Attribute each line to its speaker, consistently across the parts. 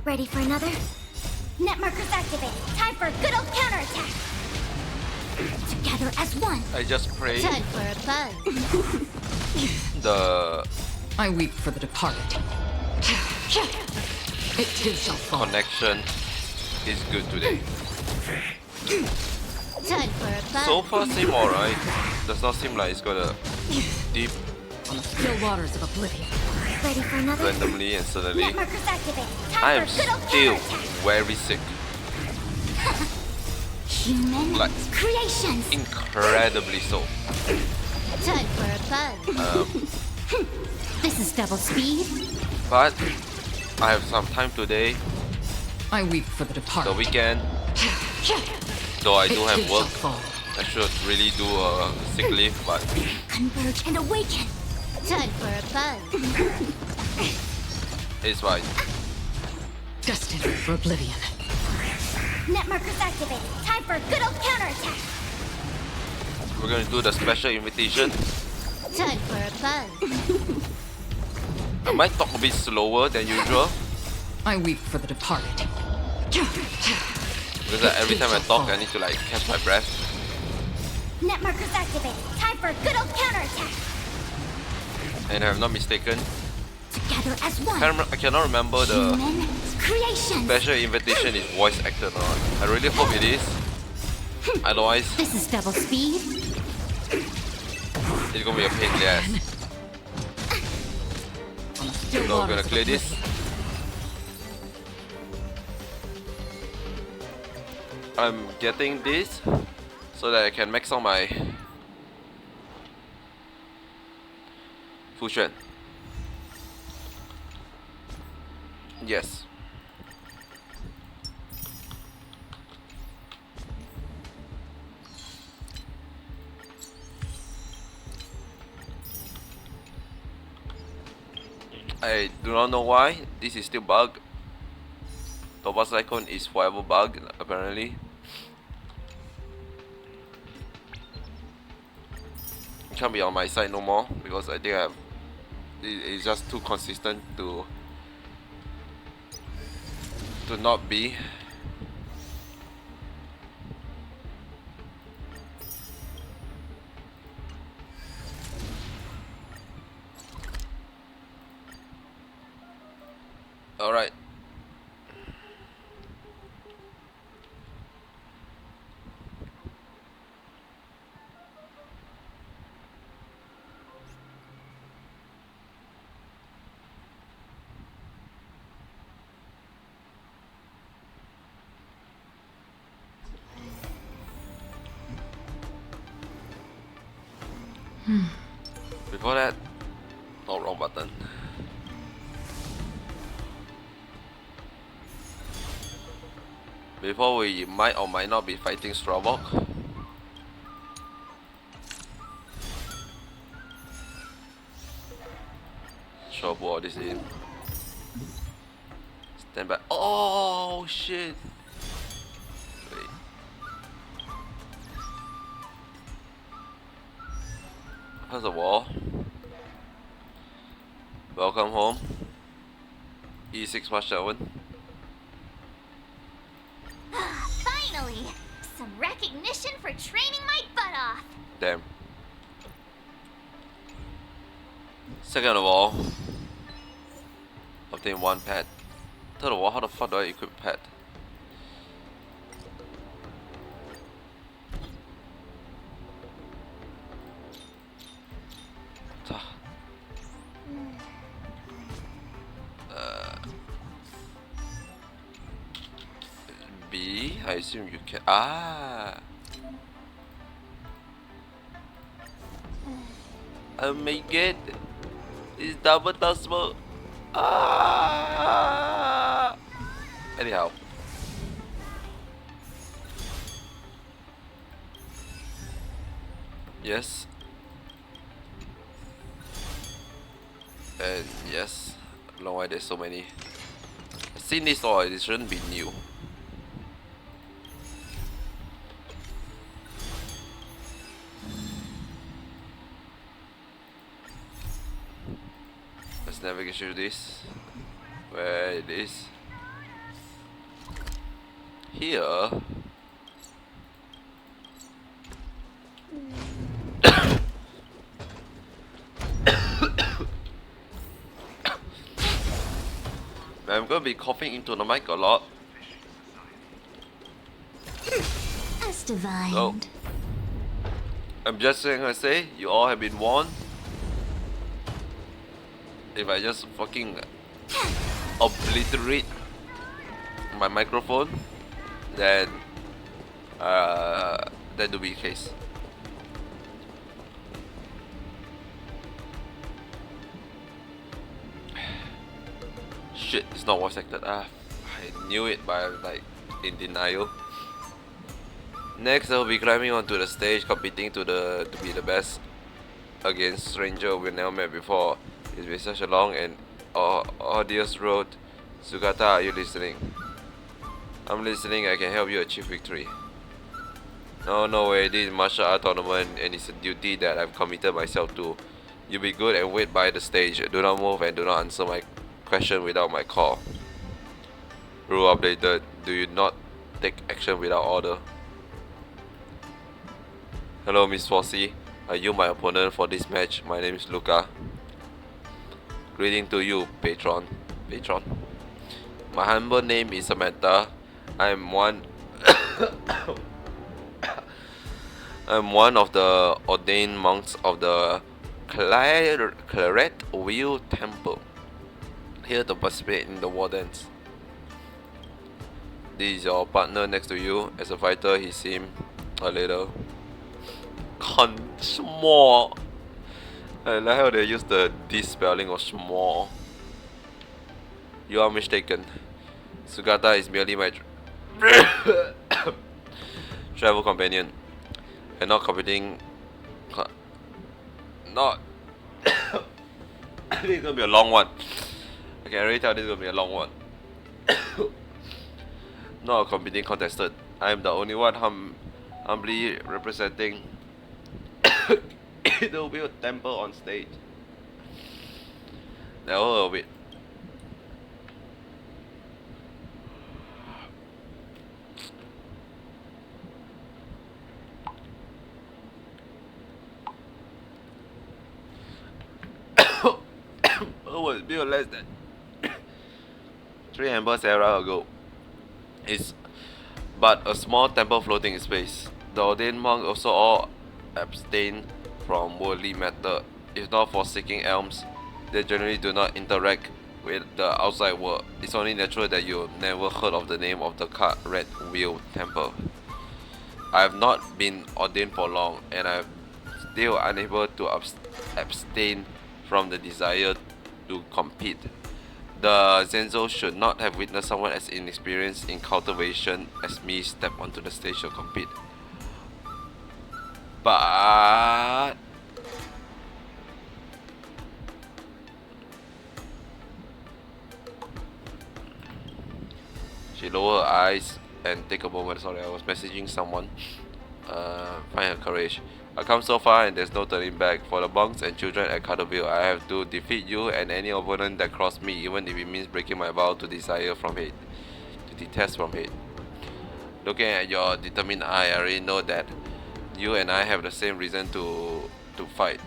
Speaker 1: Ready for another? Net markers activated. Time for a good old counterattack. Together as one.
Speaker 2: I just pray
Speaker 1: Time for a fun.
Speaker 2: the
Speaker 3: I weep for the departed. It too shall fall.
Speaker 2: connection is good today.
Speaker 1: Time for a fun.
Speaker 2: So far seem alright. Does not seem like it's gonna dip
Speaker 3: On the still waters of oblivion.
Speaker 1: Ready for another?
Speaker 2: randomly and suddenly.
Speaker 1: Net markers activated. Time
Speaker 2: I am
Speaker 1: for a good old
Speaker 2: still
Speaker 1: counterattack.
Speaker 2: very sick.
Speaker 1: Human
Speaker 2: Like-
Speaker 1: creations.
Speaker 2: Incredibly so.
Speaker 1: Time for a fun. This is double speed.
Speaker 2: But I have some time today,
Speaker 3: I weep for the
Speaker 2: the
Speaker 3: departed.
Speaker 2: weekend. Though I
Speaker 3: It
Speaker 2: do
Speaker 3: too
Speaker 2: have
Speaker 3: shall
Speaker 2: work,
Speaker 3: fall.
Speaker 2: I should really do a sick leave, but
Speaker 1: Converge and awaken. Time for a fun.
Speaker 2: it's fine.
Speaker 3: Destined for oblivion.
Speaker 1: Net markers activated. Time for a good old counterattack.
Speaker 2: We're gonna do the special invitation.
Speaker 1: Time for a fun.
Speaker 2: I might talk a bit slower than usual,
Speaker 3: I weep for the departed.
Speaker 2: because every time I talk, I need to like catch my breath.
Speaker 1: Net markers activated. Time for a good old counterattack.
Speaker 2: And if I'm not mistaken,
Speaker 1: Together as one.
Speaker 2: I cannot remember the
Speaker 1: Human creations.
Speaker 2: special invitation is voice acted or not. I really hope it is. Otherwise,
Speaker 1: This is double speed.
Speaker 2: it's gonna be a pain in the ass.
Speaker 3: On the still
Speaker 2: So I'm
Speaker 3: waters
Speaker 2: gonna
Speaker 3: of
Speaker 2: clear this.
Speaker 3: oblivion.
Speaker 2: I'm getting this so that I can max out my full strength. Yes. I do not know why this is still bug. Topaz icon is forever bug apparently. It can't be on my side no more because I think it's just too consistent to not be. All right. Before that, oh, wrong button. Before we might or might not be fighting Stravok. Sure, put all this in. Stand back. Oh shit! Wait. First of all, welcome home. E6+7.
Speaker 1: Finally, some recognition for training my butt off.
Speaker 2: Damn. Second of all, obtain one pet. Third of all, how the fuck do I equip pet? B, I assume you can. Ah! Oh my god! It's double possible! Ah! Anyhow. Yes. And yes. I don't know why there's so many. I've seen this all, it shouldn't be new. Let's navigate through this. Where it is. here. I'm gonna be coughing into the mic a lot.
Speaker 1: As divined.
Speaker 2: So, I'm just gonna say, you all have been warned. If I just fucking obliterate my microphone, then that will be the case. Shit, it's not voice acted. I knew it, but I'm like in denial. Next, I'll be climbing onto the stage, competing to be the best against stranger we never met before. It's been such a long and arduous road. Sugata, are you listening? I'm listening. I can help you achieve victory. No way. This is martial art tournament, and it's a duty that I've committed myself to. You be good and wait by the stage. Do not move and do not answer my question without my call. Rule updated. Do you not take action without order? Hello, Miss Fossey. Are you my opponent for this match? My name is Luca. Greeting to you, patron. My humble name is Samantha. I'm one of the ordained monks of the CartWheel Temple, here to participate in the war dance. This is your partner next to you. As a fighter, he seemed a little small. I like how they use the spelling of small. You are mistaken. Sugata is merely my travel companion, and not competing. Not. I think it's gonna be a long one. I can already tell this is gonna be a long one. Not a competing contestant. I am the only one humbly representing the Wheel Temple on stage. Now wait. It was built less than 300 era ago. It's but a small temple floating in space. The ordained monks also all abstain from worldly matter. If not for seeking alms, they generally do not interact with the outside world. It's only natural that you never heard of the name of the CartWheel Temple. I have not been ordained for long, and I am still unable to abstain from the desire to compete. The Zenzo should not have witnessed someone as inexperienced in cultivation as me step onto the stage to compete. But she lowered her eyes and take a moment. Sorry, I was messaging someone. Find her courage. I come so far and there's no turning back. For the monks and children at CartWheel, I have to defeat you and any opponent that cross me, even if it means breaking my vow to detest from hate. Looking at your determined eye, I already know that you and I have the same reason to fight.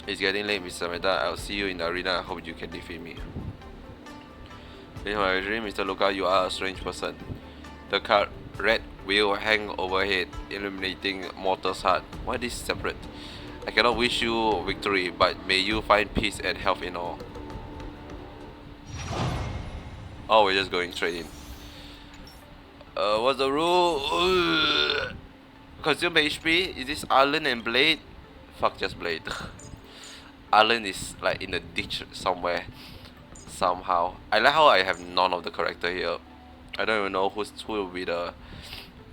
Speaker 2: It's getting late, Mr. Meta. I'll see you in the arena. I hope you can defeat me. In my dream, Mr. Luca, you are a strange person. The red wheel hang overhead, illuminating mortal's heart. Why this separate? I cannot wish you victory, but may you find peace and health in all. Oh, we're just going straight in. What's the rule? Consume HP? Is this Arlen and Blade? Fuck, just Blade. Arlen is like in a ditch somewhere. Somehow. I like how I have none of the character here. I don't even know who will be the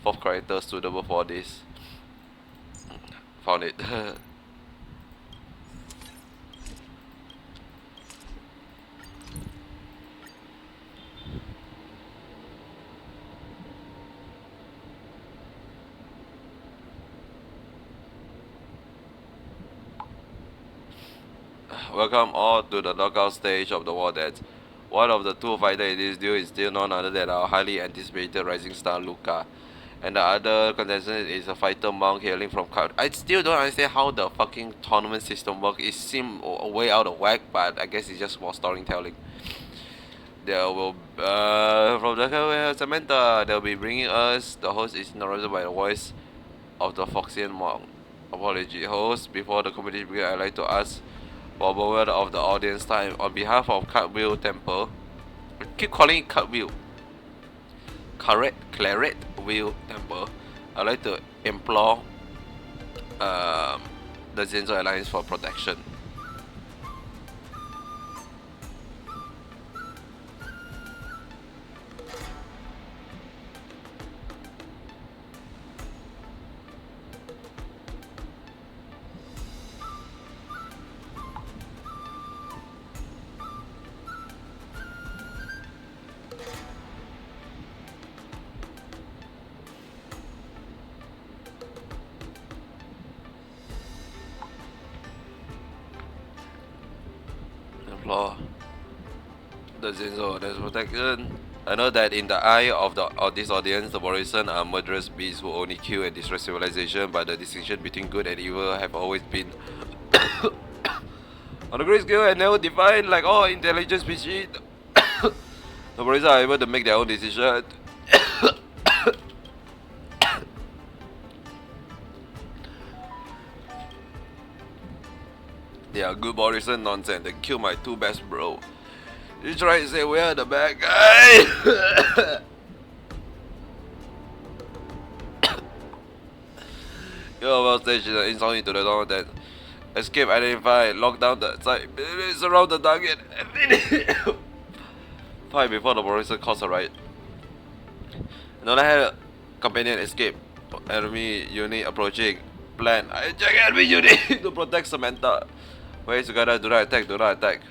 Speaker 2: fourth character suitable for this. Found it. Welcome all to the knockout stage of the war dance. One of the two fighters in this duel is still none other than our highly anticipated rising star Luca. And the other contestant is a fighter monk hailing from CartWheel. I still don't understand how the fucking tournament system works. It seems way out of whack, but I guess it's just more storytelling. There will, from the CartWheel Samantha, they'll be bringing us. The host is narrated by the voice of the Foxian monk. Apology, host. Before the competition begins, I'd like to ask for a moment of the audience time on behalf of CartWheel Temple. I keep calling it CartWheel. Claret Wheel Temple. I'd like to implore the Zenzo Alliance for protection. The Zenzo, there's protection. I know that in the eye of this audience, the Morrison are murderous beasts who only kill and destroy civilization, but the distinction between good and evil have always been on a great scale and never defined like all intelligent species. The Morrison are able to make their own decision. They are good Morrison nonsense. They killed my two best bro. You try to say we are the bad guy. You're about station insult into the door that escape identified, lock down the site, surround the target, and fight before the Morrison cause a riot. Another had a companion escape. Enemy unit approaching. Plan. I check enemy unit to protect Samantha. Ways together, do not attack, do not attack.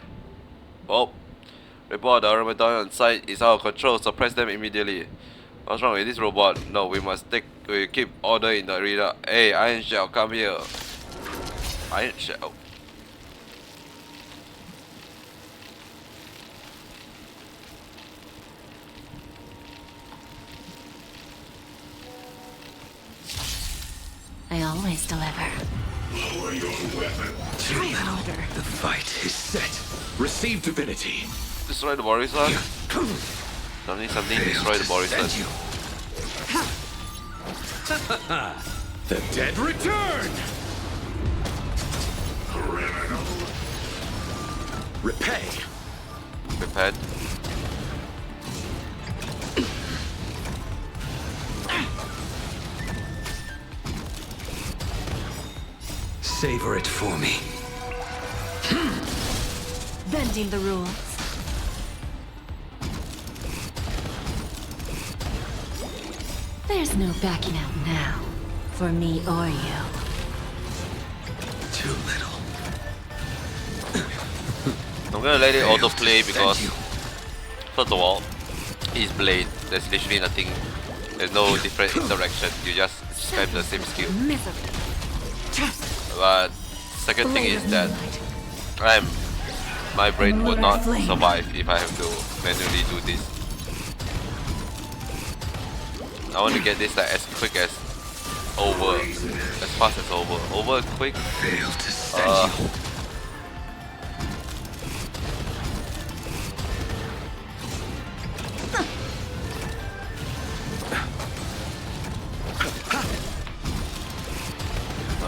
Speaker 2: Oh. Report the automaton on site is out of control, suppress them immediately. What's wrong with this robot? No, we keep order in the arena. Hey, Iron Shell, come here. Iron Shell.
Speaker 1: I always deliver.
Speaker 4: Lower your weapon.
Speaker 1: Try harder.
Speaker 4: The fight is set. Receive divinity.
Speaker 2: Destroy the Morrison. Something, destroy the Morrison.
Speaker 4: The dead return. Criminal. Repay.
Speaker 2: Prepared.
Speaker 4: Savor it for me.
Speaker 1: Bending the rules. There's no backing out now, for me or you.
Speaker 4: Too little.
Speaker 2: I'm gonna let it autoplay because, first of all, it's Blade. There's literally nothing. There's no different interaction. You just spam the same skill.
Speaker 1: Misery.
Speaker 2: But second thing is that my brain would not survive if I have to manually do this. I want to get this like as quick as over, as fast as over. Over quick.
Speaker 4: Fail to stand you.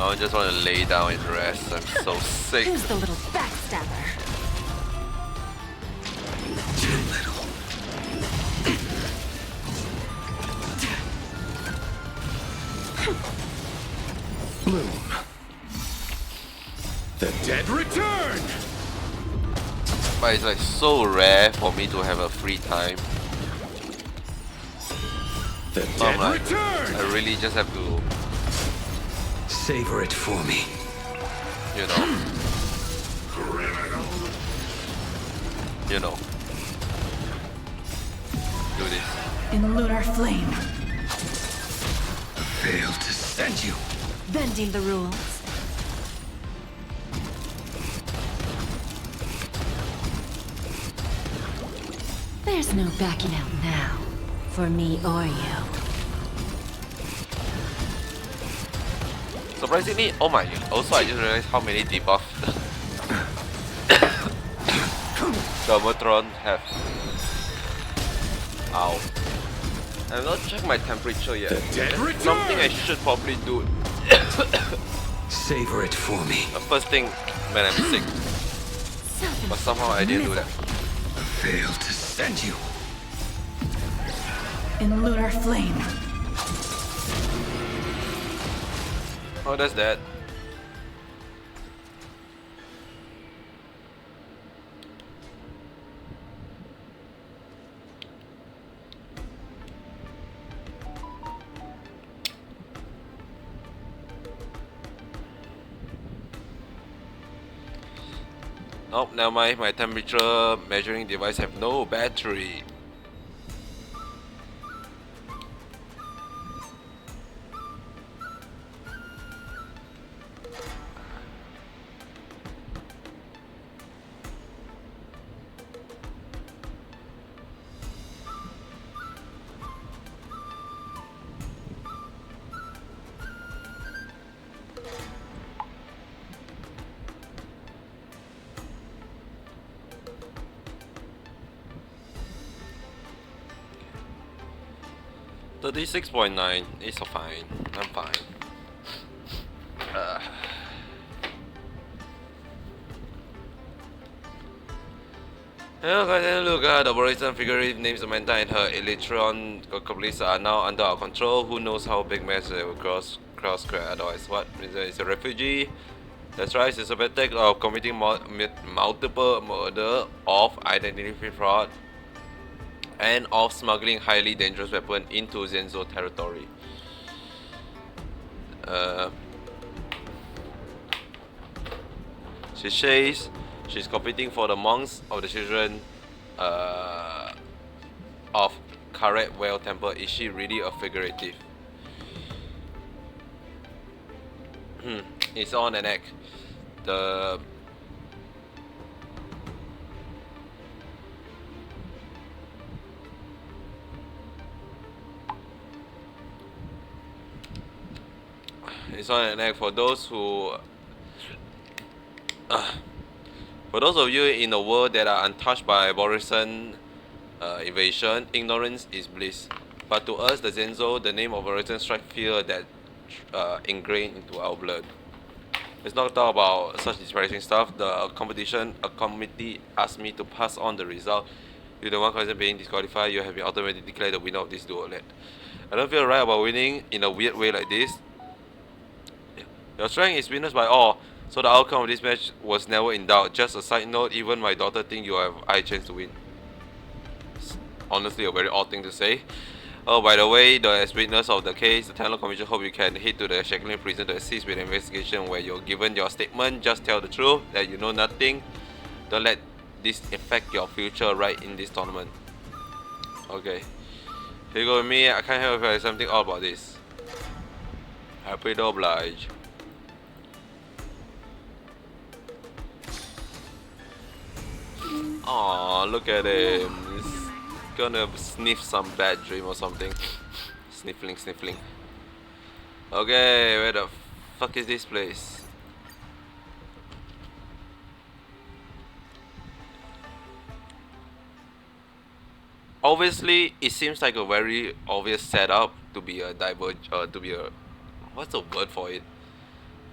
Speaker 2: I just want to lay down and rest. I'm so sick.
Speaker 1: Who's the little backstabber?
Speaker 4: Too little. Bloom. The dead return.
Speaker 2: But it's like so rare for me to have a free time.
Speaker 4: The
Speaker 2: So I'm
Speaker 4: dead
Speaker 2: like,
Speaker 4: return.
Speaker 2: I really just have to,
Speaker 4: Savor it for me.
Speaker 2: you know, do this.
Speaker 1: In lunar flame.
Speaker 4: Fail to stand you.
Speaker 1: Bending the rules.
Speaker 5: There's no backing out now, for me or you.
Speaker 2: Surprisingly, oh my, also I just realized how many debuffs the Matron have. Ow. I've not checked my temperature yet.
Speaker 4: The dead
Speaker 2: That's
Speaker 4: return!
Speaker 2: something I should probably do.
Speaker 4: Savor it for me.
Speaker 2: The first thing when I'm sick. But somehow I didn't do that.
Speaker 4: Failed to send you.
Speaker 5: In lunar flame.
Speaker 2: Oh, that's that. Nope, never mind. My temperature measuring device have no battery. $36.9 is fine. I'm fine. Okay, look, the Horizon figurative named Samantha and her Electron accomplices are now under our control. Who knows how big mess they will cross otherwise. What? Is a refugee? That's right, she's suspected of committing multiple murder, of identity fraud, and of smuggling highly dangerous weapon into Zenzo territory. She says she's competing for the monks of the children of CartWheel Temple. Is she really a figurative? It's on an act. It's on an act for those who for those of you in the world that are untouched by Borisan invasion, ignorance is bliss. But to us, the Zenzo, the name of Borisan strike fear that ingrained into our blood. Let's not talk about such disparaging stuff. The competition, a committee asked me to pass on the result. You're the one person being disqualified. You have been automatically declared the winner of this duel. I don't feel right about winning in a weird way like this. Your strength is witnessed by all, so the outcome of this match was never in doubt. Just a side note, even my daughter thinks you have a high chance to win. It's honestly a very odd thing to say. Oh, by the way, as witness of the case, the Talent Commission hope you can head to the Shackling prison to assist with the investigation where you're given your statement. Just tell the truth, that you know nothing. Don't let this affect your future right in this tournament. Okay. Here you go with me. I can't help if there's something odd about this. Happy to oblige. Aw, look at him. He's gonna sniff some bad dream or something. Sniffling. Okay, where the fuck is this place? Obviously, it seems like a very obvious setup to be a what's the word for it?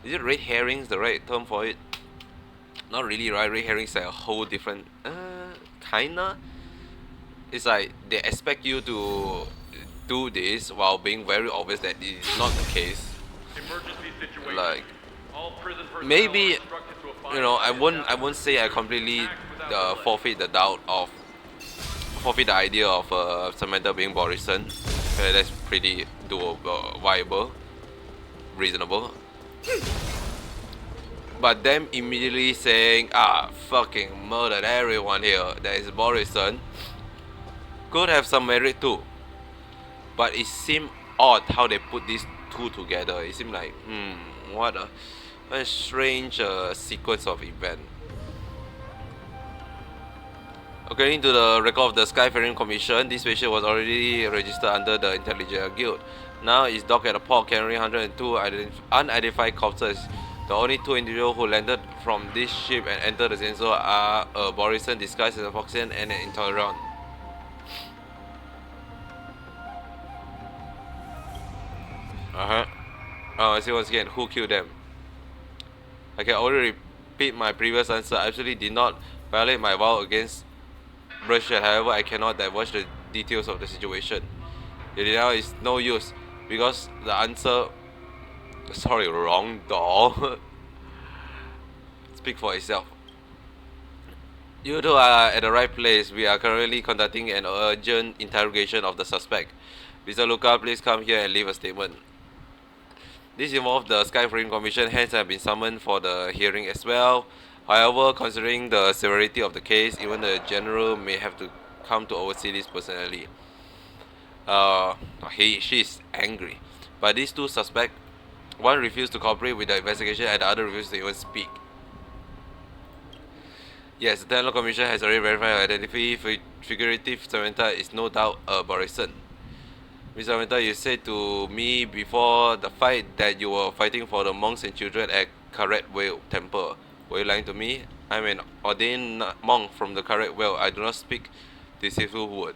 Speaker 2: Is it red herrings the right term for it? Not really, right? Red herrings are a whole different, kinda. It's like they expect you to do this while being very obvious that it is not the case. Like, maybe, you know, I won't say I completely forfeit the idea of Samantha being Borisan. That's pretty doable, viable, reasonable. But them immediately saying, fucking murdered everyone here that is Borisan, could have some merit too. But it seemed odd how they put these two together. It seemed like, what a strange sequence of events. According to the record of the Skyfaring Commission, this spaceship was already registered under the Intelligence Guild. Now it's docked at a port carrying 102 unidentified corpses. The only two individuals who landed from this ship and entered the Zenzo are a Borison disguised as a Foxian and an Intolerant. Oh, I see once again, who killed them? I can only repeat my previous answer. I absolutely did not violate my vow against bloodshed. However, I cannot divulge the details of the situation. The denial is no use because the answer... Sorry, wrong door. Speak for itself. You two are at the right place. We are currently conducting an urgent interrogation of the suspect. Mr. Luca, please come here and leave a statement. This involves the Skyfaring Commission, hence I have been summoned for the hearing as well. However, considering the severity of the case, even the general may have to come to oversee this personally. She's angry. But these two suspects, one refused to cooperate with the investigation and the other refused to even speak. Yes, the Technical Commission has already verified identity. Figurative Samantha is no doubt a Borison. Miss Samantha, you said to me before the fight that you were fighting for the monks and children at CartWheel Temple. Were you lying to me? I'm an ordained monk from the CartWheel. I do not speak deceitful word.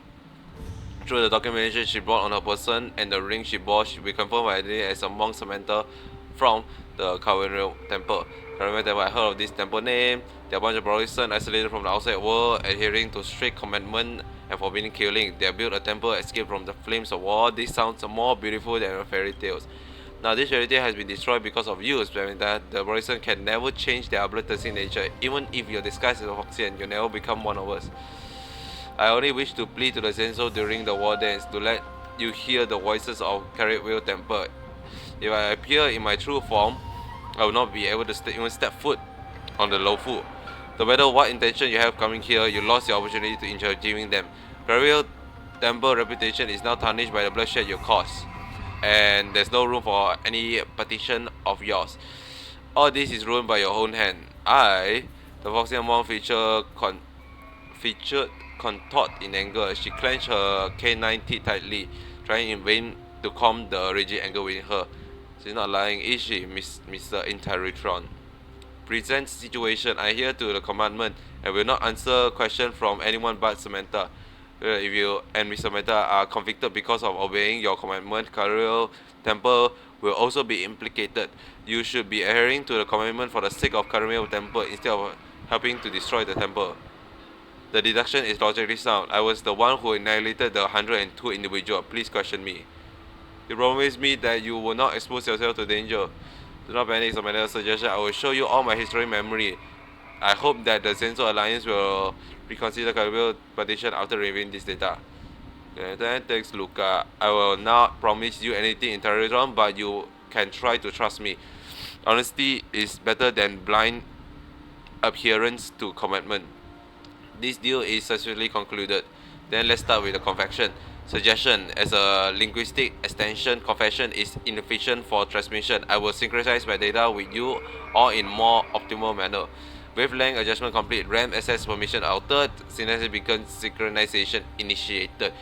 Speaker 2: Through the documentation she brought on her person and the ring she bore, we confirm her identity as a monk Samantha from the CartWheel Temple. CartWheel Temple, I heard of this temple name. They are a bunch of Borison isolated from the outside world, adhering to strict commandment and forbidding killing. They have built a temple escape from the flames of war. This sounds more beautiful than fairy tales. Now this fairy tale has been destroyed because of you, that the Borison can never change their bloodthirsty nature. Even if you're disguised as a Foxian, you'll never become one of us. I only wish to plead to the Zenzo during the war dance to let you hear the voices of CartWheel Temple. If I appear in my true form, I will not be able to even step foot on the Lofu. No matter what intention you have coming here, you lost your opportunity to interviewing them. CartWheel Temple reputation is now tarnished by the bloodshed you caused, and there's no room for any petition of yours. All this is ruined by your own hand. I, the Foxian monk, featured contort in anger. She clenched her canine teeth tightly, trying in vain to calm the raging anger within her. She's not lying, is she, Mr. Interrotron? Present situation. I adhere to the commandment and will not answer question from anyone but Samantha. If you and Miss Samantha are convicted because of obeying your commandment, CartWheel Temple will also be implicated. You should be adhering to the commandment for the sake of CartWheel Temple instead of helping to destroy the temple. The deduction is logically sound. I was the one who annihilated the 102 individual. Please question me. You promised me that you will not expose yourself to danger. Do not panic, Samantha. Suggestion. I will show you all my history memory. I hope that the Zenzo Alliance will reconsider CartWheel petition after reviewing this data. Then thanks, Luca. I will not promise you anything in terrorism, but you can try to trust me. Honesty is better than blind adherence to commandment. This deal is successfully concluded. Then let's start with the confession. Suggestion. As a linguistic extension, confession is inefficient for transmission. I will synchronize my data with you all in more optimal manner. Wavelength adjustment complete. RAM access permission altered. Synchronization initiated.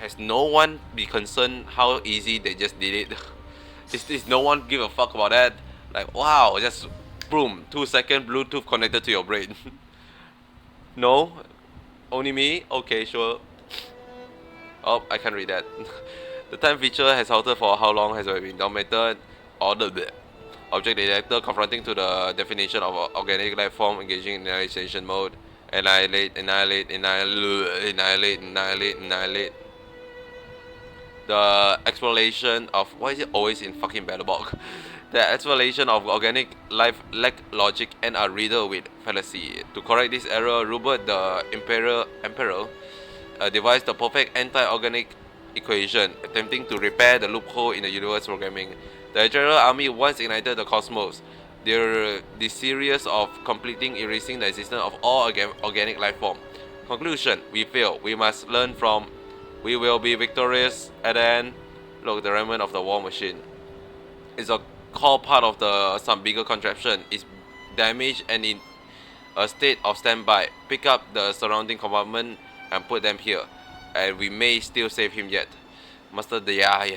Speaker 2: Has no one be concerned how easy they just did it? Is no one give a fuck about that? Like, wow, just boom, 2-second Bluetooth connected to your brain. No? Only me? Okay, sure. Oh, I can't read that. The time feature has halted for how long has already been dominated? Or the object detector confronting to the definition of organic life form engaging in annihilation mode. Annihilate, annihilate, annihilate, annihilate, annihilate, annihilate. The exploration of... Why is it always in fucking Battlebog? The exploration of organic life lack logic and are riddled with fallacy. To correct this error, Rupert the Emperor devised the perfect anti-organic equation, attempting to repair the loophole in the universe programming. The Imperial Army once ignited the cosmos. The series of completing erasing the existence of all organic life form. Conclusion: we fail. We must learn from. We will be victorious at the end. Look, the remnant of the war machine. It's a core part of some bigger contraption. It's damaged and a state of standby. Pick up the surrounding compartment and put them here. And we may still save him yet. Master, yeah.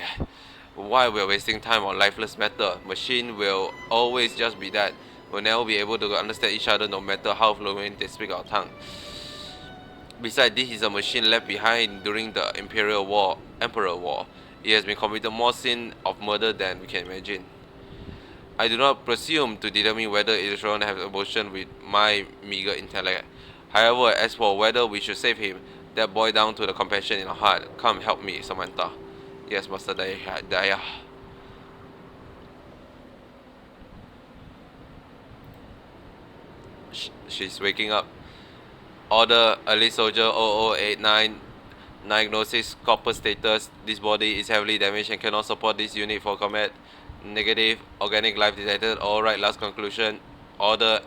Speaker 2: Why we're wasting time on lifeless matter? Machine will always just be that. We'll never be able to understand each other no matter how fluent they speak our tongue. Besides, this is a machine left behind during the Emperor War. It has been committed more sin of murder than we can imagine. I do not presume to determine whether Electron has emotion with my meager intellect. However, as for whether we should save him, that boils down to the compassion in our heart. Come help me, Samantha. Yes, Master Daya. She's waking up. Order, elite soldier 0089. Diagnosis, copper status. This body is heavily damaged and cannot support this unit for combat. Negative, organic life detected. Alright, last conclusion. Order,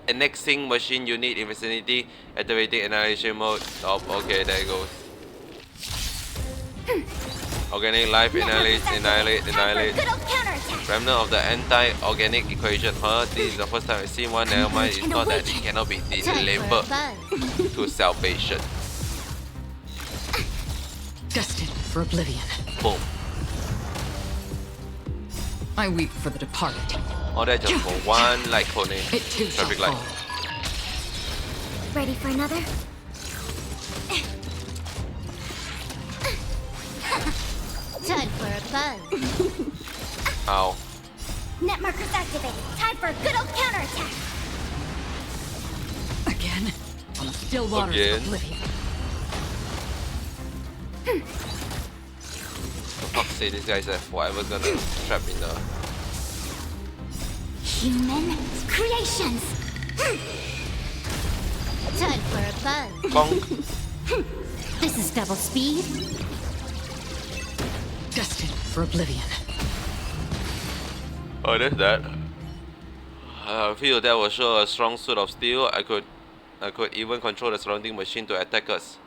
Speaker 2: annexing machine unit in vicinity. Activating annihilation mode. Oh, okay, there it goes. Organic life, annihilate.
Speaker 1: Good old counterattack.
Speaker 2: Remnant of the anti-organic equation. This is the first time I've seen one. Never mind, it's not that it cannot be delivered to salvation.
Speaker 3: Destined for oblivion.
Speaker 2: Boom.
Speaker 3: I weep for the departed.
Speaker 2: All that just for one light cone.
Speaker 3: It too shall
Speaker 2: Traffic light.
Speaker 3: fall.
Speaker 1: Ready for another? Time for a buzz.
Speaker 2: Ow.
Speaker 1: Net markers activated. Time for a good old counterattack.
Speaker 3: Again, on the still waters
Speaker 2: Again?
Speaker 3: of oblivion.
Speaker 2: For fuck's sake, these guys are forever gonna trap in the...
Speaker 1: Human creations. Time for a buzz.
Speaker 2: Bonk.
Speaker 1: This is double speed.
Speaker 3: Destined for oblivion.
Speaker 2: Oh, that's that. I feel that will show a strong suit of steel. I could even control the surrounding machine to attack us.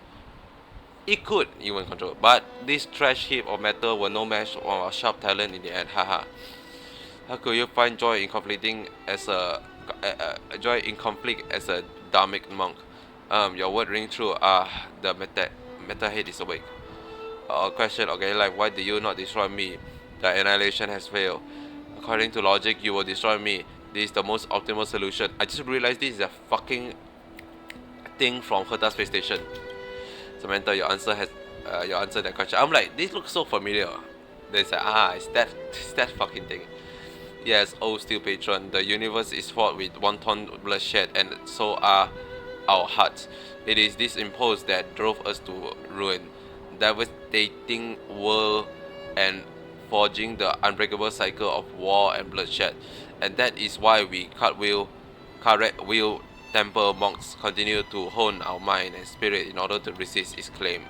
Speaker 2: It could even control, but this trash heap of metal were no match on our sharp talent in the end. Haha. How could you find joy in conflicting as a conflict as a dharmic monk? Your word ring true. The meta head is awake. Question. Okay, like, why did you not destroy me? The annihilation has failed. According to logic, you will destroy me. This is the most optimal solution. I just realized this is a fucking thing from Herta Space Station. Samantha, you answered that question. I'm like, this looks so familiar. They say, it's that fucking thing. Yes, oh steel patron, the universe is fought with wanton bloodshed, and so are our hearts. It is this impulse that drove us to ruin, devastating world and forging the unbreakable cycle of war and bloodshed. And that is why we CartWheel temple monks continue to hone our mind and spirit in order to resist its claim.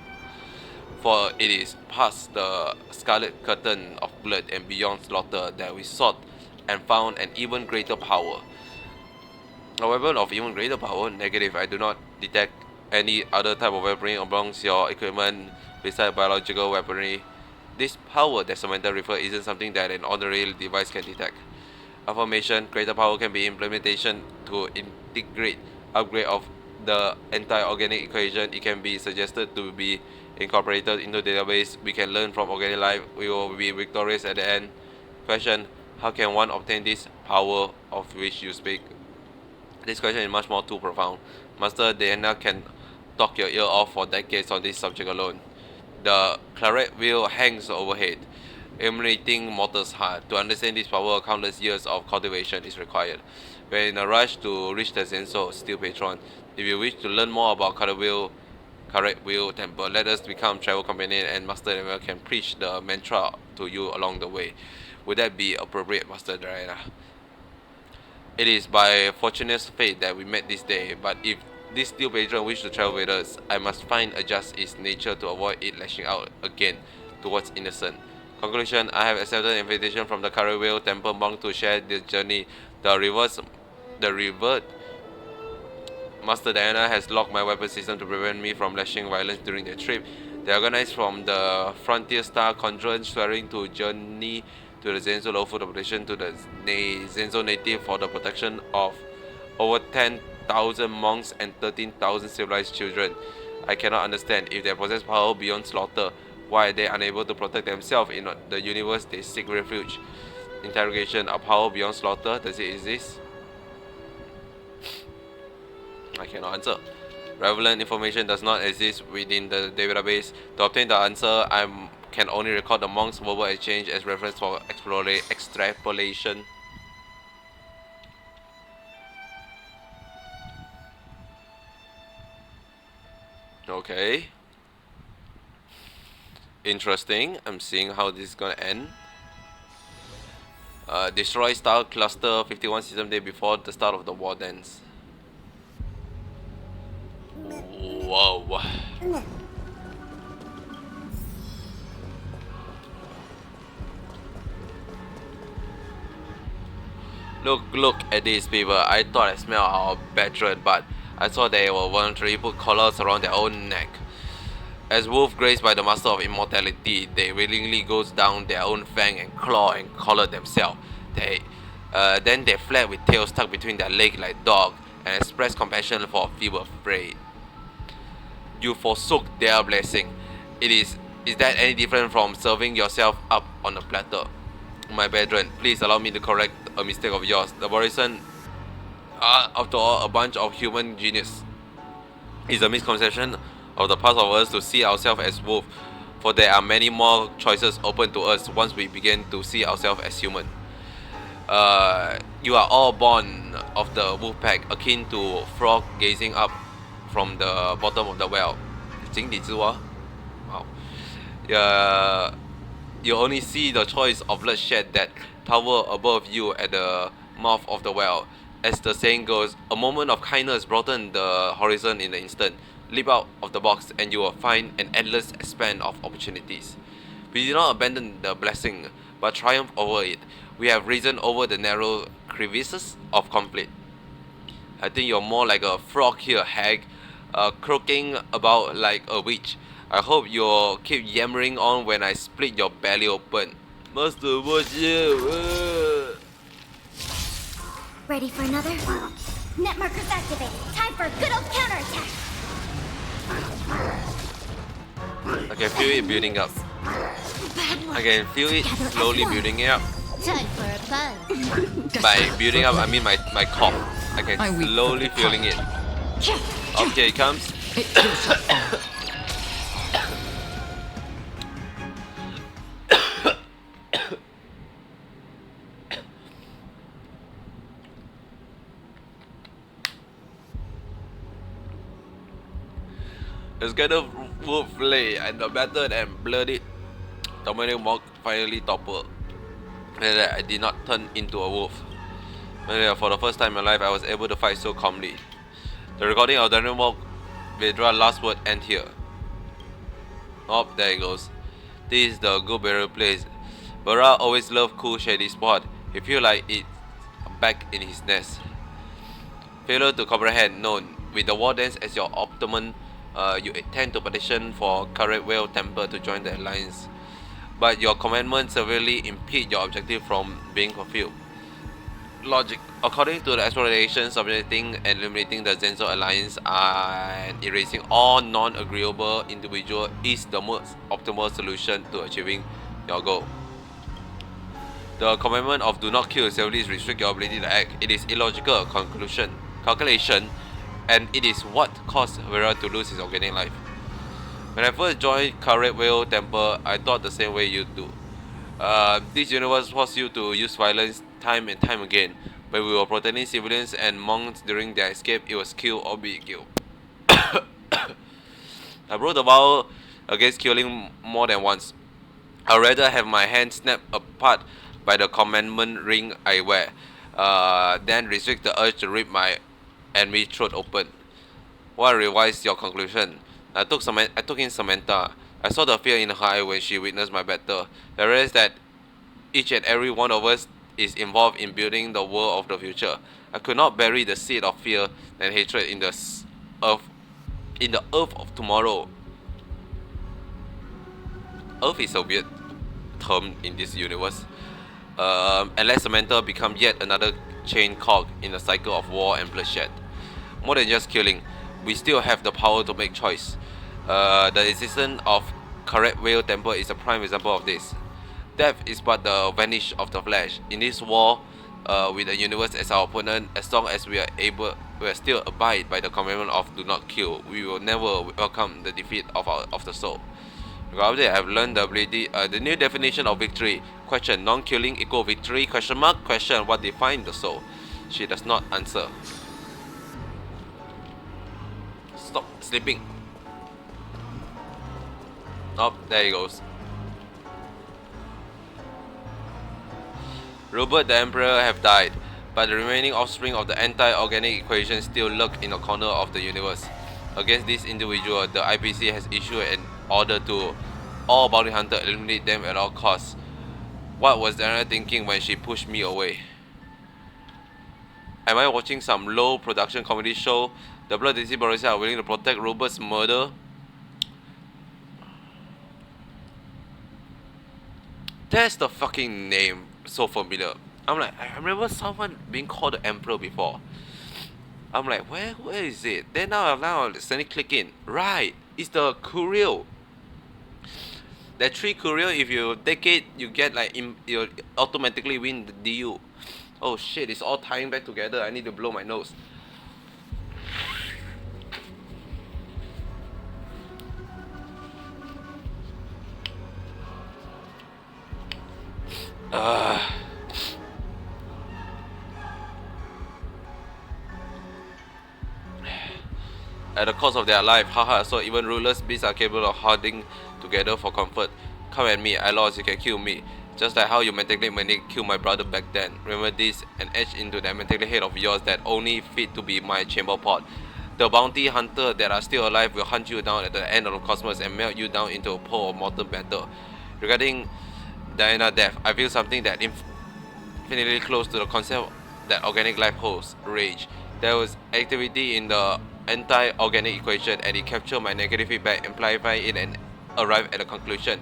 Speaker 2: For it is past the scarlet curtain of blood and beyond slaughter that we sought and found an even greater power. A weapon of even greater power? Negative. I do not detect any other type of weaponry amongst your equipment besides biological weaponry. This power that Samantha referred isn't something that an ordinary device can detect. Affirmation, greater power can be implementation to integrate upgrade of the anti-organic equation. It can be suggested to be incorporated into database. We can learn from organic life. We will be victorious at the end. Question, how can one obtain this power of which you speak? This question is much more too profound. Master Diana can talk your ear off for decades on this subject alone. The CartWheel hangs overhead, emulating mortal's heart. To understand this power, countless years of cultivation is required. We're in a rush to reach the Zenso, Steel Patron. If you wish to learn more about CartWheel Temple, let us become travel companion, and Master Diana can preach the mantra to you along the way. Would that be appropriate, Master Diana? It is by fortunate fate that we met this day, but if this Steel Patron wish to travel with us, I must find adjust its nature to avoid it lashing out again towards innocent. Conclusion, I have accepted an invitation from the CartWheel Temple monk to share this journey. The revert Master Diana has locked my weapon system to prevent me from lashing violence during the trip. They organized from the Frontier Star Conference, swearing to journey to the Zenzo lawful operation to the Zenzo native for the protection of over 10,000 13,000 monks and 13,000 civilized children. I cannot understand. If they possess power beyond slaughter, why are they unable to protect themselves in the universe they seek refuge? Interrogation. A power beyond slaughter, does it exist? I cannot answer. Relevant information does not exist within the database. To obtain the answer, I can only record the monks' verbal exchange as reference for extrapolation. Okay. Interesting. I'm seeing how this is gonna end. Destroy Star Cluster 51 system day before the start of the war dance. Whoa. Look at these people. I thought I smelled our veteran, but I saw they were voluntarily put collars around their own neck. As wolf graced by the master of immortality, they willingly goes down their own fang and claw and collar themselves. Then they fled with tails tucked between their legs like dog and expressed compassion for a feeble prey. You forsook their blessing. Is that any different from serving yourself up on a platter? My brethren, please allow me to correct a mistake of yours. The Morrison are, after all, a bunch of human genius. It's a misconception of the past of us to see ourselves as wolf, for there are many more choices open to us once we begin to see ourselves as human. You are all born of the wolf pack, akin to frog gazing up from the bottom of the well. 井底之蛙. Wow. You only see the choice of bloodshed that tower above you at the mouth of the well. As the saying goes, a moment of kindness broaden the horizon in an instant. Leap out of the box and you will find an endless expanse of opportunities. We did not abandon the blessing, but triumph over it. We have risen over the narrow crevices of conflict. I think you're more like a frog here, hag, croaking about like a witch. I hope you'll keep yammering on when I split your belly open. Master, watch you.
Speaker 1: Ready for another? Net markers activated. Time for a good old counterattack.
Speaker 2: I can feel it building up. I can feel it slowly building up.
Speaker 1: Time for a buzz.
Speaker 2: By building up, I mean my cough. I can slowly feeling it. Okay, it comes.
Speaker 3: It too shall fall.
Speaker 2: It's kind of wolf flay and the battered and bloodied dominating monk finally toppled. And I did not turn into a wolf. And for the first time in my life, I was able to fight so calmly. The recording of Daniel Monk Vedra's last word end here. Oh, there it goes. This is the good burial place. Vera always loved cool shady spot. He feel like it's back in his nest. Failure to comprehend. Known. With the war dance as your optimum, you intend to petition for CartWheel Temple to join the alliance. But your commandments severely impede your objective from being fulfilled. Logic. According to the exploration, subjecting and eliminating the Zenzo alliance and erasing all non-agreeable individuals is the most optimal solution to achieving your goal. The commandment of do not kill severely restrict your ability to act. It is illogical calculation, and it is what caused Vera to lose his organic life. When I first joined CartWheel Temple, I thought the same way you do. This universe forced you to use violence time and time again. When we were protecting civilians and monks during their escape, it was kill or be killed. I wrote a vow against killing more than once. I'd rather have my hand snapped apart by the commandment ring I wear, than restrict the urge to rip my enemy throat open. What revised your conclusion? I took in Samantha. I saw the fear in her eye when she witnessed my battle. I realized that each and every one of us is involved in building the world of the future. I could not bury the seed of fear and hatred in the earth of tomorrow. Earth is a weird term in this universe. And let Samantha become yet another chain cog in a cycle of war and bloodshed. More than just killing, we still have the power to make choice. The existence of CartWheel Temple is a prime example of this. Death is but the vanish of the flesh. In this war, with the universe as our opponent, as long as we are still abide by the commandment of do not kill, we will never welcome the defeat of the soul. Regarding I've learned the ability, the new definition of victory. Question: non-killing equal victory? Question mark. Question: what defines the soul? She does not answer. Stop sleeping. Oh, there he goes. Robert the Emperor have died, but the remaining offspring of the anti-organic equation still lurk in a corner of the universe. Against this individual, the IPC has issued an order to all bounty hunters eliminate them at all costs. What was Diana thinking when she pushed me away? Am I watching some low production comedy show? The bloodthirsty Borussia are willing to protect Robert's murder? That's the fucking name so familiar. I'm like, I remember someone being called the Emperor before. I'm like, where is it? Then now suddenly click in. Right, it's the CartWheel. That 3 CartWheel, if you take it, you get like you automatically win the DU. Oh shit, it's all tying back together. I need to blow my nose. At the cost of their life, haha, so even ruleless beasts are capable of holding together for comfort. Come at me, I lost, you can kill me. Just like how you mentally killed my brother back then. Remember this and etch into that mentally head of yours that only fit to be my chamber pot. The bounty hunter that are still alive will hunt you down at the end of the cosmos and melt you down into a pool of molten metal. Regarding Diana's death, I feel something that infinitely close to the concept that organic life holds, rage. There was activity in the anti-organic equation and it captured my negative feedback, amplify it and arrive at a conclusion.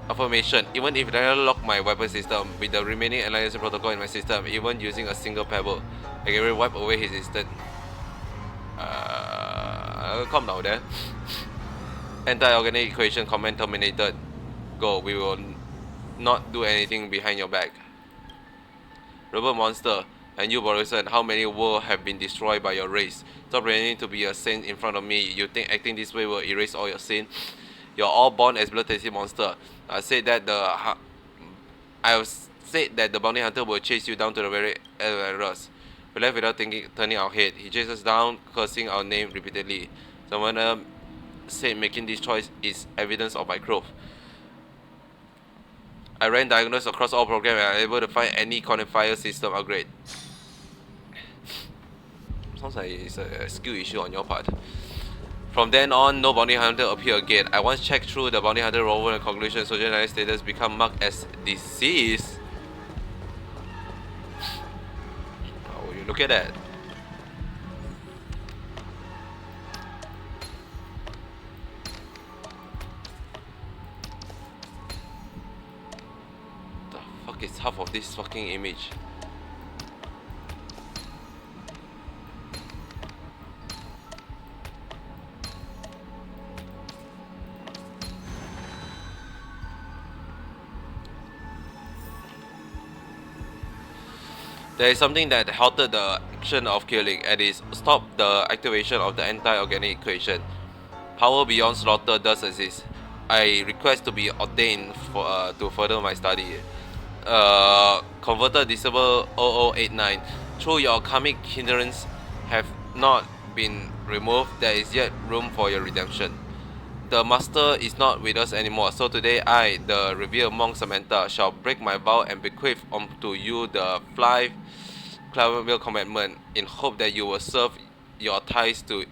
Speaker 2: Affirmation: even if I lock my weapon system with the remaining alliance protocol in my system, even using a single pebble, I can really wipe away his instant. Calm down there. Anti-organic equation command terminated. Go, we will not do anything behind your back. Robot monster, and you Borison, how many worlds have been destroyed by your race? Stop pretending to be a saint in front of me. You think acting this way will erase all your sin? You're all born as bloodthirsty monster. I said that the bounty hunter will chase you down to the very errors. We left without turning our head. He chases us down, cursing our name repeatedly. Someone said making this choice is evidence of my growth. I ran diagonals across all programs and I was able to find any quantifier system upgrade. Sounds like it's a skill issue on your part. From then on, no bounty hunter appeared again. I once checked through the bounty hunter rover and conclusion social status become marked as deceased. Oh, you look at that. The fuck is half of this fucking image? There is something that halted the action of killing, and is stopped the activation of the anti-organic equation. Power beyond slaughter does exist. I request to be ordained for to further my study. Converter Disable 0089. Through your karmic hindrance have not been removed, there is yet room for your redemption. The master is not with us anymore, so today I, the revered monk Samantha, shall break my vow and bequeath unto you the 5 CartWheel commandment, in hope that you will sever your ties to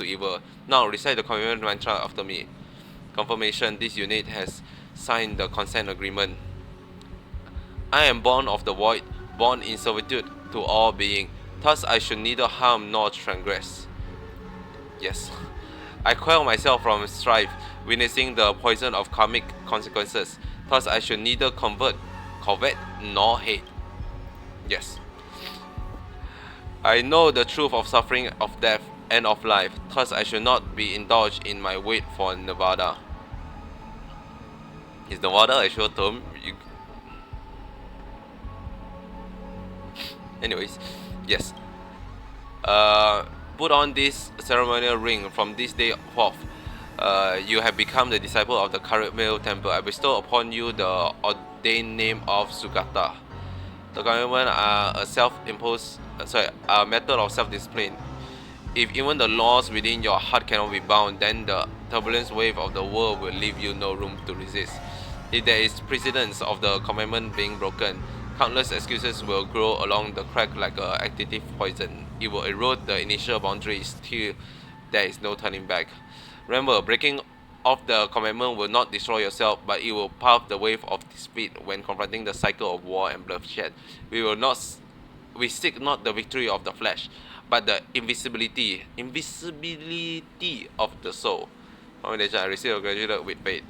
Speaker 2: evil. Now recite the commandment mantra after me. Confirmation: this unit has signed the consent agreement. I am born of the void, born in servitude to all being. Thus I should neither harm nor transgress. Yes. I quell myself from strife, witnessing the poison of karmic consequences. Thus I should neither covet nor hate. Yes. I know the truth of suffering, of death, and of life. Thus, I should not be indulged in my wait for Nevada. Is Nevada a short term? Anyways, yes. Put on this ceremonial ring. From this day forth, you have become the disciple of the CartWheel Temple. I bestow upon you the ordained name of Sugata. The commandments are a method of self-discipline. If even the laws within your heart cannot be bound, then the turbulent wave of the world will leave you no room to resist. If there is precedence of the commandment being broken, countless excuses will grow along the crack like a active poison. It will erode the initial boundaries till there is no turning back. Remember, breaking off the commandment will not destroy yourself, but it will pave the way of defeat when confronting the cycle of war and bloodshed. We seek not the victory of the flesh, but the invisibility of the soul. Commendation, I receive a graduate with faith.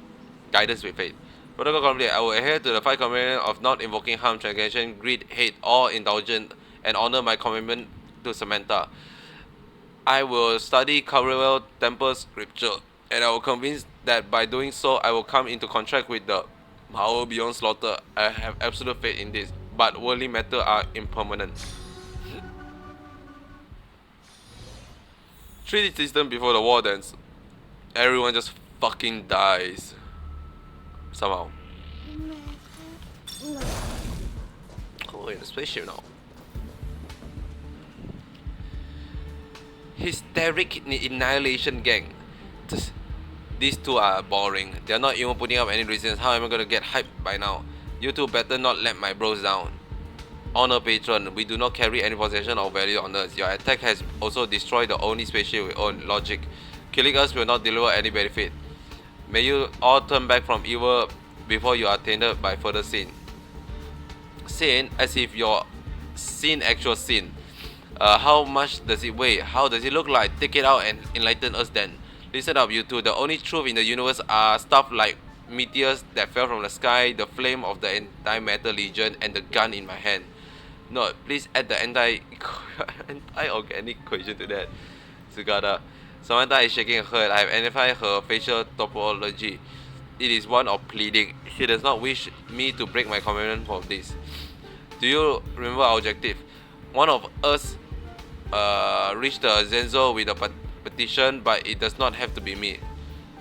Speaker 2: Guidance with faith. Protocol complete. I will adhere to the 5 commandments of not invoking harm, transgression, greed, hate, or indulgence, and honor my commitment to Samantha. I will study CartWheel Temple scripture, and I will convince that by doing so, I will come into contract with the power beyond slaughter. I have absolute faith in this, but worldly matters are impermanent. 3D system before the war ends. Everyone just fucking dies. Somehow. Oh, we're in a spaceship now. Hysteric annihilation gang. These two are boring. They're not even putting up any reasons. How am I gonna get hyped by now? You two better not let my bros down. Honor patron, we do not carry any possession or value on us. Your attack has also destroyed the only spaceship we own. Logic. Killing us will not deliver any benefit. May you all turn back from evil before you are tainted by further sin. Sin, as if your sin actual sin. How much does it weigh? How does it look like? Take it out and enlighten us then. Listen up, you two. The only truth in the universe are stuff like meteors that fell from the sky, the flame of the antimatter legion, and the gun in my hand. No, please add the anti-organic equation to that. Sugata. Samantha is shaking her head. I have identified her facial topology. It is one of pleading. She does not wish me to break my commitment for this. Do you remember our objective? One of us reached the Zenzo with a petition, but it does not have to be me.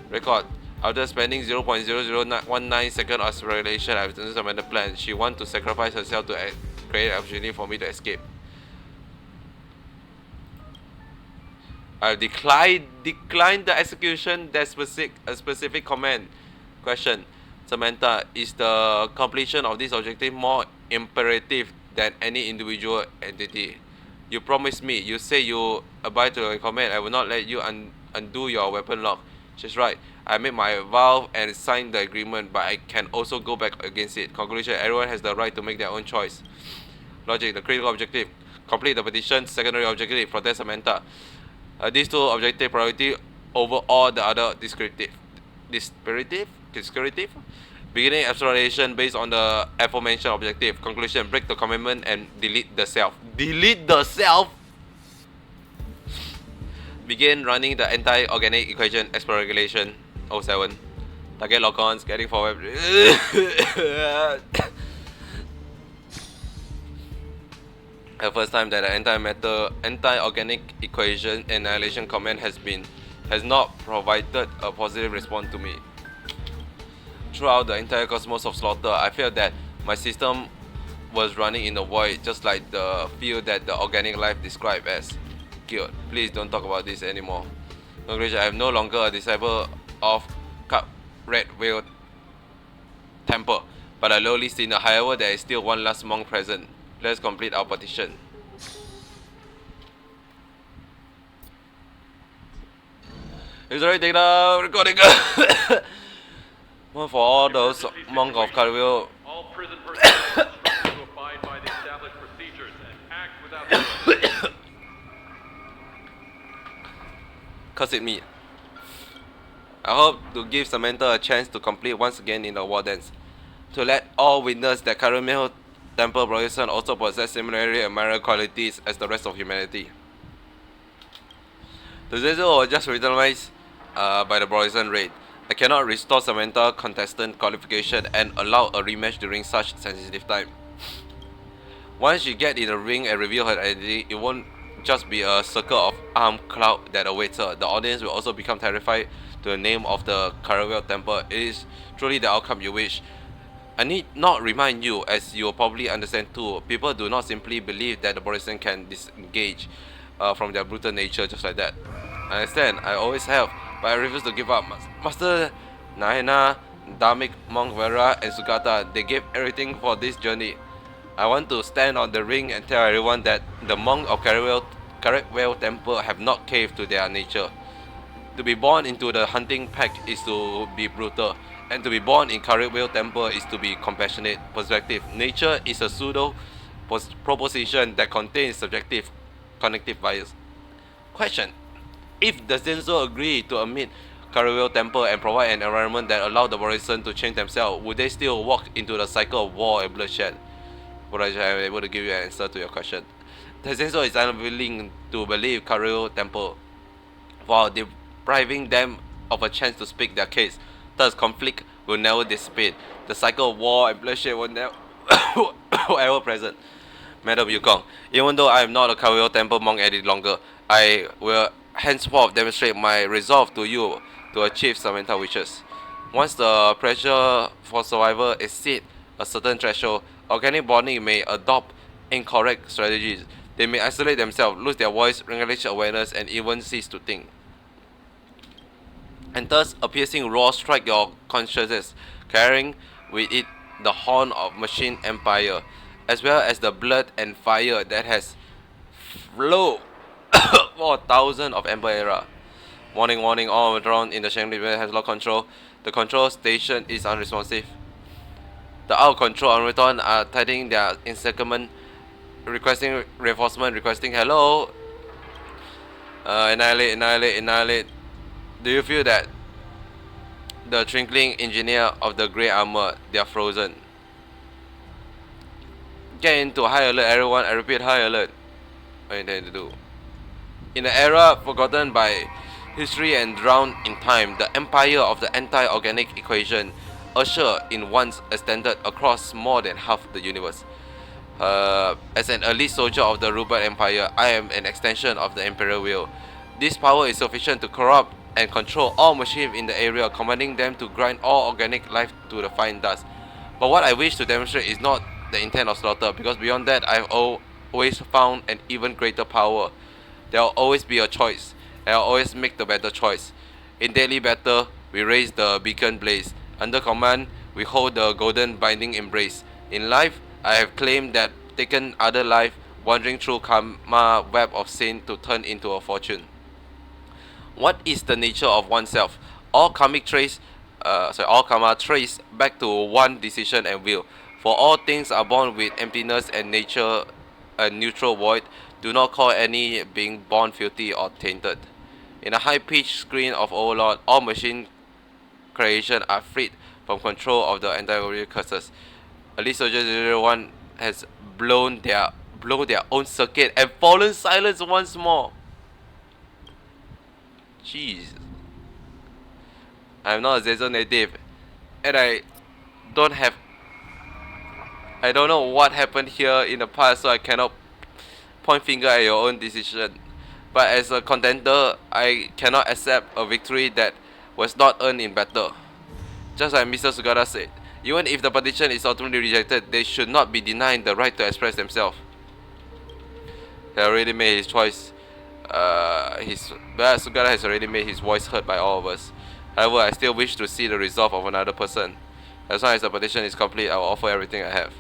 Speaker 2: Record. After spending 0.0019 seconds of regulation, I have amended the plan. She wants to sacrifice herself to create an opportunity for me to escape. I have declined the execution that specific command. Question. Samantha, is the completion of this objective more imperative than any individual entity? You promised me. You say you abide to your command. I will not let you undo your weapon lock. She's right. I made my vow and signed the agreement, but I can also go back against it. Conclusion. Everyone has the right to make their own choice. Logic. The critical objective. Complete the petition. Secondary objective. Protect Samantha. These two objective priority over all the other descriptive. Beginning exploration based on the aforementioned objective. Conclusion. Break the commitment and delete the self. Delete the self? Begin running the anti-organic equation. Explore regulation 07. Target lock-ons. Getting forward. The first time that the anti-organic equation annihilation command has not provided a positive response to me. Throughout the entire cosmos of slaughter, I felt that my system was running in the void, just like the field that the organic life described as killed. Please don't talk about this anymore. Conclusion. I am no longer a disciple of CartWheel Temple, but a lowly sinner. However, there is still one last monk present. Let's complete our petition. It's already taken out. Recording. One for all those monks of CartWheel.
Speaker 6: All prison personnel must to abide by the established procedures and act without delay.
Speaker 2: Curse it me. I hope to give Samantha a chance to complete once again in the war dance. To let all witness that CartWheel Temple Bryson also possess similarly admirable qualities as the rest of humanity. The Zenzo was just revitalized by the Bryson raid. I cannot restore Samantha contestant qualification and allow a rematch during such sensitive time. Once she get in the ring and reveal her identity, it won't just be a circle of armed cloud that awaits her. The audience will also become terrified to the name of the CartWheel Temple. It is truly the outcome you wish. I need not remind you, as you will probably understand too, people do not simply believe that the Bryson can disengage from their brutal nature just like that. I understand, I always have, but I refuse to give up. Master Naina, Dharmic, Monk Vera, and Sugata, they gave everything for this journey. I want to stand on the ring and tell everyone that the monk of CartWheel Temple have not caved to their nature. To be born into the hunting pack is to be brutal, and to be born in CartWheel Temple is to be compassionate. Perspective. Nature is a pseudo proposition that contains subjective cognitive bias. Question. If the Zenzo agree to admit CartWheel Temple and provide an environment that allow the Bryson to change themselves, would they still walk into the cycle of war and bloodshed? Would I be able to give you an answer to your question? The Zenzo is unwilling to believe CartWheel Temple, while depriving them of a chance to speak their case. Thus, conflict will never dissipate. The cycle of war and bloodshed will never ever present. Madam Yukong, even though I am not a CartWheel Temple monk any longer, I will henceforth demonstrate my resolve to you to achieve Samantha wishes. Once the pressure for survival exceeds a certain threshold, organic body may adopt incorrect strategies. They may isolate themselves, lose their voice, relinquish awareness, and even cease to think. And thus, a piercing roar strike your consciousness, carrying with it the horn of machine empire, as well as the blood and fire that has flowed for thousands of Emperor era. Warning, warning, all drone in the Shangri has lost control. The control station is unresponsive. The out of control Unreturn are tightening their encirclement, requesting reinforcement, requesting hello. Annihilate, annihilate, annihilate. Do you feel that? The twinkling engineer of the grey armor, they are frozen. Get into high alert, everyone. I repeat, high alert. What are you intending to do? In an era forgotten by history and drowned in time, the empire of the anti-organic equation usher in once extended across more than half the universe. As an elite soldier of the Rupert Empire, I am an extension of the Imperial will. This power is sufficient to corrupt and control all machines in the area, commanding them to grind all organic life to the fine dust. But what I wish to demonstrate is not the intent of slaughter, because beyond that I have always found an even greater power. There will always be a choice, and I'll always make the better choice. In daily battle, we raise the beacon blaze. Under command, we hold the golden binding embrace. In life, I have claimed that taken other life, wandering through karma web of sin to turn into a fortune. What is the nature of oneself? All karma trace back to one decision and will. For all things are born with emptiness and nature a neutral void. Do not call any being born filthy or tainted. In a high-pitched screen of Overlord, all machine creation are freed from control of the entire curses. Elite Soldier 01 has blown their own circuit and fallen silence once more. Jeez. I'm not a Zezo native, and I don't know what happened here in the past, so I cannot point finger at your own decision. But as a contender, I cannot accept a victory that was not earned in battle. Just like Mr. Sugata said, even if the petition is ultimately rejected, they should not be denied the right to express themselves. He already made his choice. Sugata has already made his voice heard by all of us. However, I still wish to see the resolve of another person. As long as the petition is complete, I will offer everything I have.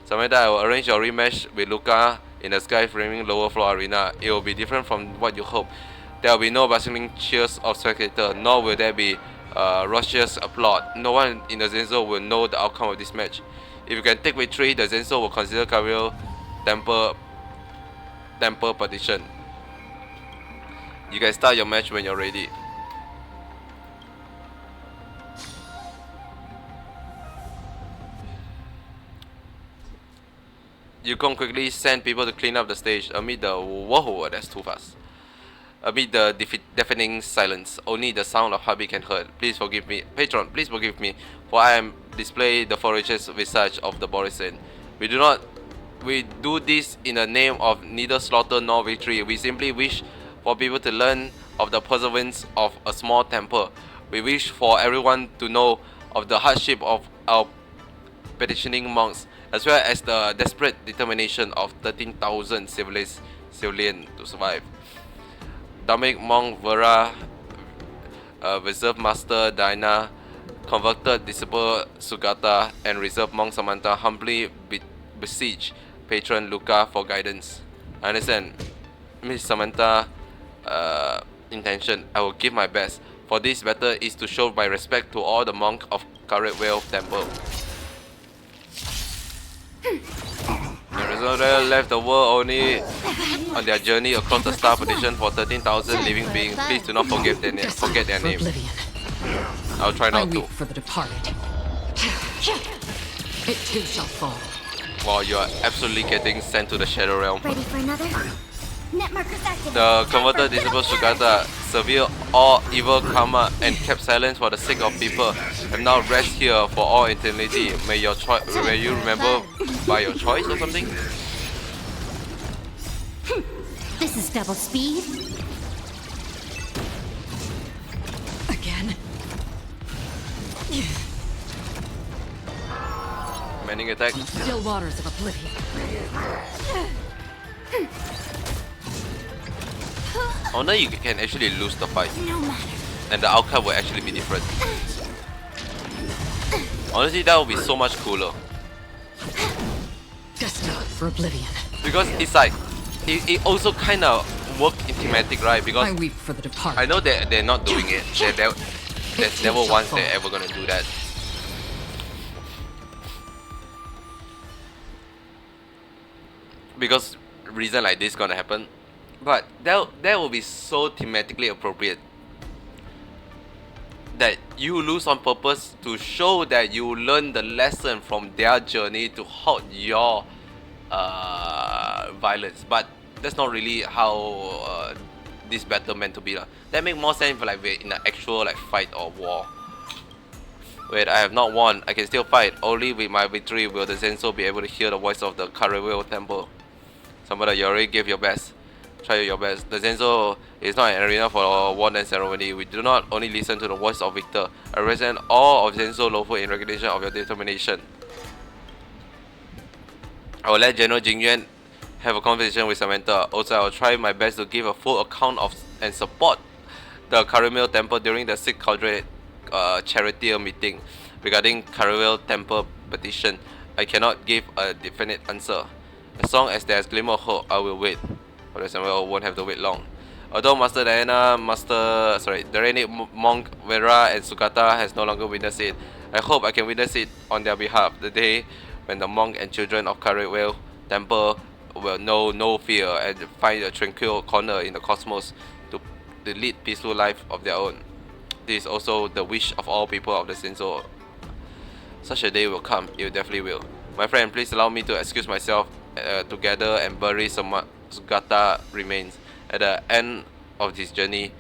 Speaker 2: Samantha, I will arrange your rematch with Luca in the sky framing lower floor arena. It will be different from what you hope. There will be no bustling cheers of spectators, nor will there be raucous applause. No one in the Zenzo will know the outcome of this match. If you can take victory, the Zenzo will consider CartWheel Temple petition. You can start your match when you're ready. Yukong quickly sent people to clean up the stage amid the whoa, that's too fast. Amid the deafening silence, only the sound of heartbeat can hurt. Please forgive me, patron. Please forgive me, for I am display the forager's visage of the Borisin. We do this in the name of neither slaughter nor victory. We simply wish for people to learn of the perseverance of a small temple. We wish for everyone to know of the hardship of our petitioning monks, as well as the desperate determination of 13,000 civilians to survive. Dominic Monk Vera, Reserve Master Dinah, converted disciple Sugata, and Reserve Monk Samantha humbly beseech Patron Luca for guidance. I understand Miss Samantha intention. I will give my best, for this matter is to show my respect to all the monks of CartWheel Temple. The Reservoir left the world only on their journey across the star petition for 13,000 living beings. Please do not forget their
Speaker 3: For
Speaker 2: name.
Speaker 3: oblivion.
Speaker 2: I'll try
Speaker 3: I
Speaker 2: not to.
Speaker 3: weep for the departed. It too shall fall.
Speaker 2: While you are absolutely getting sent to the Shadow Realm.
Speaker 1: Ready for another? Net markers activated.
Speaker 2: The
Speaker 1: Time for
Speaker 2: converted
Speaker 1: good
Speaker 2: disciple
Speaker 1: old
Speaker 2: Sugata severe all evil karma and kept silence for the sake of people, and now rest here for all eternity. May you remember by your choice or something?
Speaker 1: This is double speed.
Speaker 3: Again.
Speaker 2: Manning attack.
Speaker 3: Still waters of oblivion.
Speaker 2: Oh no, you can actually lose the fight,
Speaker 1: No matter.
Speaker 2: and the outcome will actually be different. Honestly, that would be so much cooler,
Speaker 3: Destined for oblivion.
Speaker 2: because it's like it also kind of worked in thematic, right?
Speaker 3: I
Speaker 2: Because
Speaker 3: weep for the departed.
Speaker 2: I know that they're not doing it. There's never once they're ever gonna do that. Because reason like this gonna happen, but that will be so thematically appropriate that you lose on purpose to show that you learn the lesson from their journey to halt your violence. But that's not really how this battle meant to be. That make more sense if like we're in an actual like fight or war. Wait, I have not won. I can still fight. Only with my victory will the Zenso be able to hear the voice of the CartWheel Temple. Somebody, you already gave your best. Try your best. The Zenso is not an arena for war and ceremony. We do not only listen to the voice of Victor. I represent all of Zenso Lofu in recognition of your determination. I will let General Jingyuan have a conversation with Samantha. Also, I will try my best to give a full account of and support the CartWheel Temple during the 6th Quadrant charity meeting regarding CartWheel Temple petition. I cannot give a definite answer. As long as there is glimmer of hope, I will wait. But Samuel won't have to wait long. Although Master Diana, the Reigning Monk Vera and Sugata has no longer witnessed it, I hope I can witness it on their behalf. The day when the monk and children of CartWheel Temple will know no fear and find a tranquil corner in the cosmos to lead peaceful life of their own. This is also the wish of all people of the Shinzo. Such a day will come, it definitely will. My friend, please allow me to excuse myself to gather and bury Sugata remains. At the end of this journey,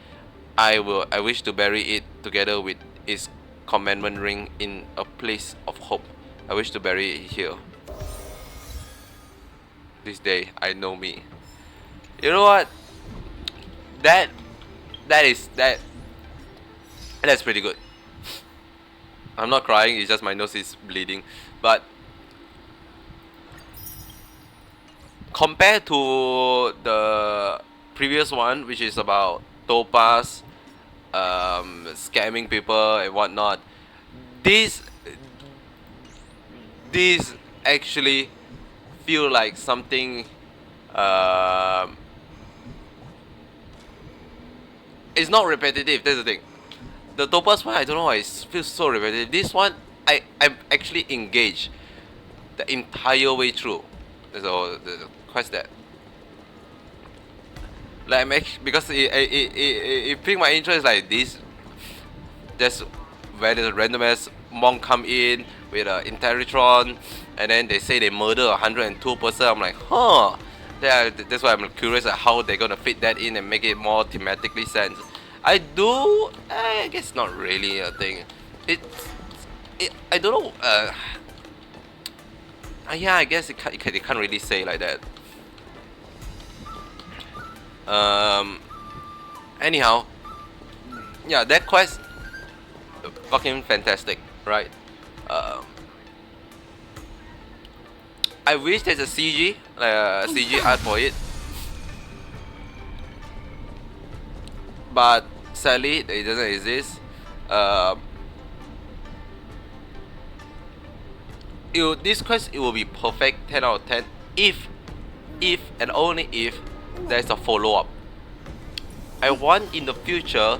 Speaker 2: I wish to bury it together with its commandment ring in a place of hope. I wish to bury it here. This day, I know me. You know what? That's pretty good. I'm not crying, it's just my nose is bleeding. But compared to the previous one, which is about Topaz scamming people and whatnot, this actually feel like something it's not repetitive. That's the thing. The Topaz one, I don't know why it feels so repetitive. This one, I'm actually engaged the entire way through. So what's that? Like because it piqued my interest like this. That's where there's random ass monk come in with a Interitron, and then they say they murder 102 person. I'm like, huh. That's why I'm curious at how they're gonna fit that in and make it more thematically sense. I guess not really a thing. I don't know. Yeah, I guess they can't really say like that. Anyhow, yeah, that quest, fucking fantastic, right? I wish there's a CG, CG art for it, but sadly it doesn't exist. This quest, it will be perfect 10 out of 10 if and only if there's a follow-up. I want in the future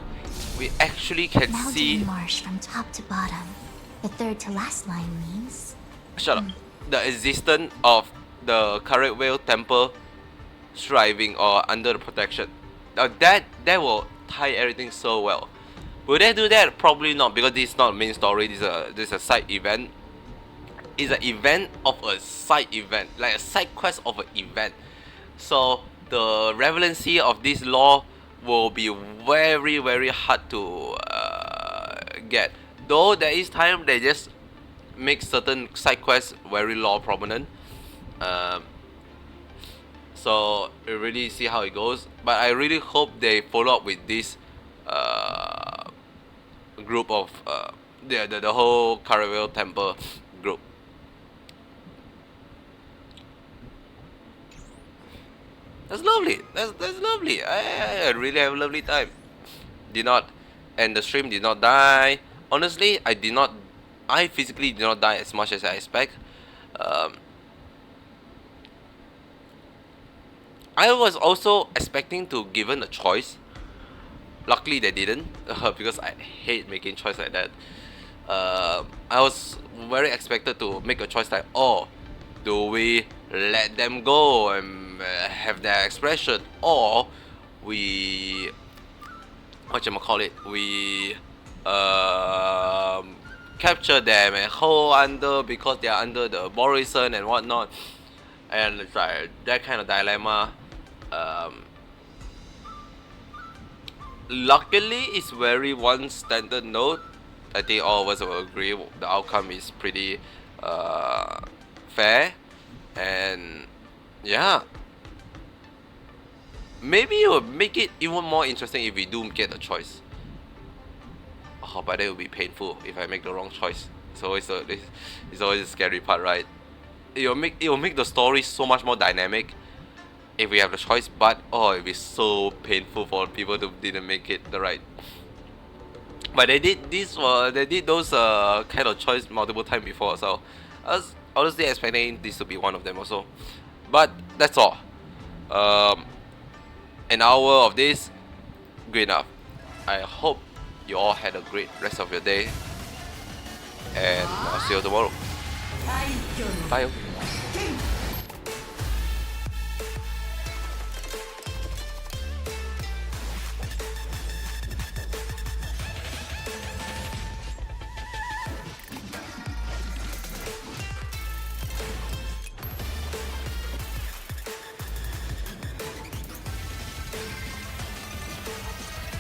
Speaker 2: we actually can see.
Speaker 1: Mountain marsh from top to bottom. The third to last line means.
Speaker 2: Shut up. The existence of the CartWheel temple striving or under the protection. Now that will tie everything so well. Will they do that? Probably not, because this is not main story. This is a side event. It's an event of a side event, like a side quest of an event. So the relevancy of this lore will be very, very hard to get. Though there is time they just make certain side quests very lore prominent. So we really see how it goes. But I really hope they follow up with this group of the whole CartWheel temple group. That's lovely. That's lovely. I really have a lovely time. And the stream did not die. Honestly, I physically did not die as much as I expect. I was also expecting to given a choice. Luckily they didn't, because I hate making choice like that. I was very expected to make a choice like, oh, do we let them go and have their expression, or we we capture them and hold under because they are under the Morrison and whatnot, and it's like that kind of dilemma. Luckily, it's very one standard note. I think all of us will agree the outcome is pretty fair, and yeah, maybe it will make it even more interesting if we do get a choice. Oh, but that will be painful if I make the wrong choice. It's always a scary part, right? It will make the story so much more dynamic if we have the choice, but oh, it'll be so painful for people who didn't make it the right. But they did those kind of choice multiple times before, so I was honestly expecting this to be one of them also. But that's all. An hour of this, good enough. I hope you all had a great rest of your day, and I'll see you tomorrow. Bye.